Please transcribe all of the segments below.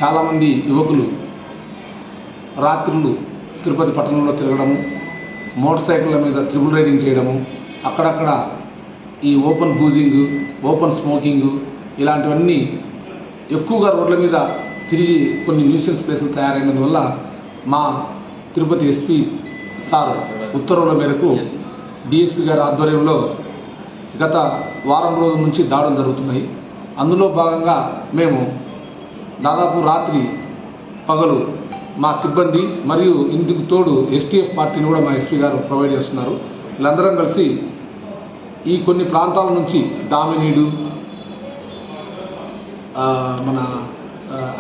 చాలామంది యువకులు రాత్రులు తిరుపతి పట్టణంలో తిరగడము, మోటార్ సైకిళ్ళ మీద ట్రిపుల్ రైడింగ్ చేయడము, అక్కడక్కడ ఈ ఓపెన్ బూజింగ్, ఓపెన్ స్మోకింగ్ ఇలాంటివన్నీ ఎక్కువగా రోడ్ల మీద తిరిగి కొన్ని న్యూసెన్స్ ప్లేసులు తయారైనందువల్ల మా తిరుపతి ఎస్పీ సార్ ఉత్తర్వుల మేరకు డిఎస్పీ గారి ఆధ్వర్యంలో గత వారం రోజుల నుంచి దాడులు జరుగుతున్నాయి. అందులో భాగంగా మేము దాదాపు రాత్రి పగలు మా సిబ్బంది మరియు ఇందుకు తోడు ఎస్టీఎఫ్ పార్టీని కూడా మా ఎస్పీ గారు ప్రొవైడ్ చేస్తున్నారు. వీళ్ళందరం కలిసి ఈ కొన్ని ప్రాంతాల నుంచి దామినీడు, మన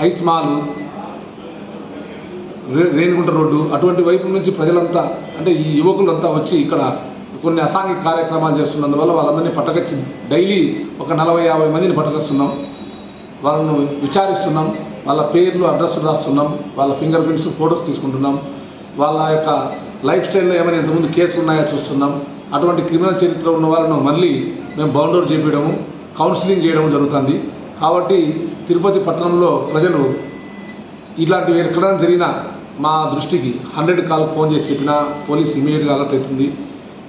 ఐస్ మాలు, రేణిగుంట రోడ్డు అటువంటి వైపు నుంచి ప్రజలంతా అంటే ఈ యువకులంతా వచ్చి ఇక్కడ కొన్ని అసాంఘిక కార్యక్రమాలు చేస్తున్నందువల్ల వాళ్ళందరినీ పట్టకొచ్చి డైలీ ఒక 40-50 మందిని పట్టకొస్తున్నాం. వాళ్ళను విచారిస్తున్నాం, వాళ్ళ పేర్లు అడ్రస్లు రాస్తున్నాం, వాళ్ళ ఫింగర్ ప్రింట్స్ ఫొటోస్ తీసుకుంటున్నాం, వాళ్ళ యొక్క లైఫ్ స్టైల్లో ఏమైనా ఇంతకుముందు కేసులు ఉన్నాయో చూస్తున్నాం. అటువంటి క్రిమినల్ చరిత్ర ఉన్న వాళ్ళను మళ్ళీ మేము బౌండర్ చేయడము, కౌన్సిలింగ్ చేయడం జరుగుతుంది. కాబట్టి తిరుపతి పట్టణంలో ప్రజలు ఇలాంటివి ఎక్కడైనా జరిగినా మా దృష్టికి 100 కాల్కి ఫోన్ చేసి చెప్పినా పోలీస్ ఇమీడియట్గా అలర్ట్ అవుతుంది.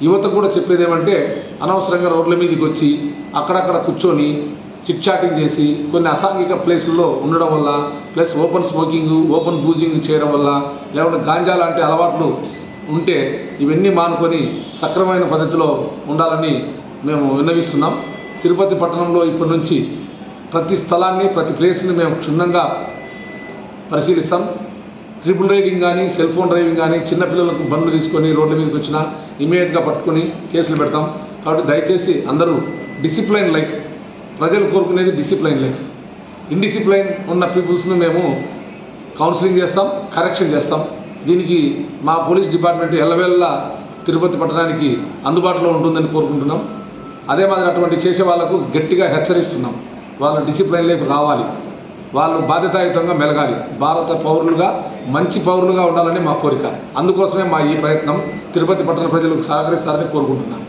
యువత కూడా చెప్పేది ఏమంటే అనవసరంగా రోడ్ల మీదకి వచ్చి అక్కడక్కడ కూర్చొని చిట్ చాటింగ్ చేసి కొన్ని అసాంఘిక ప్లేసుల్లో ఉండడం వల్ల, plus open smoking, open boozing చేయడం వల్ల, లేకుంటే గాంజా లాంటి అలవాట్లు ఉంటే ఇవన్నీ మానుకొని సక్రమైన పద్ధతిలో ఉండాలని మేము విన్నవిస్తున్నాం. తిరుపతి పట్టణంలో ఇప్పటి నుంచి ప్రతి స్థలాన్ని, ప్రతి ప్లేస్ని మేము క్షుణ్ణంగా పరిశీలిస్తాం. ట్రిపుల్ రైడింగ్ కానీ, సెల్ ఫోన్ డ్రైవింగ్ కానీ, చిన్నపిల్లలకు బండ్లు తీసుకొని రోడ్ల మీదకి వచ్చినా ఇమీడియట్గా పట్టుకొని కేసులు పెడతాం. కాబట్టి దయచేసి అందరూ డిసిప్లైన్ లైఫ్, ప్రజలు కోరుకునేది డిసిప్లైన్ లైఫ్. ఇండిసిప్లైన్ ఉన్న పీపుల్స్ను మేము కౌన్సిలింగ్ చేస్తాం, కరెక్షన్ చేస్తాం. దీనికి మా పోలీస్ డిపార్ట్మెంట్ ఎల్లవేళ తిరుపతి పట్టణానికి అందుబాటులో ఉంటుందని కోరుకుంటున్నాం. అదే మాదిరి అటువంటి చేసే వాళ్ళకు గట్టిగా హెచ్చరిస్తున్నాం. వాళ్ళ డిసిప్లైన్ లైఫ్ రావాలి, వాళ్ళు బాధ్యతాయుతంగా మెలగాలి, భారత పౌరులుగా మంచి పౌరులుగా ఉండాలని మా కోరిక. అందుకోసమే మా ఈ ప్రయత్నం. తిరుపతి పట్టణ ప్రజలకు సహకరిస్తారని కోరుకుంటున్నాం.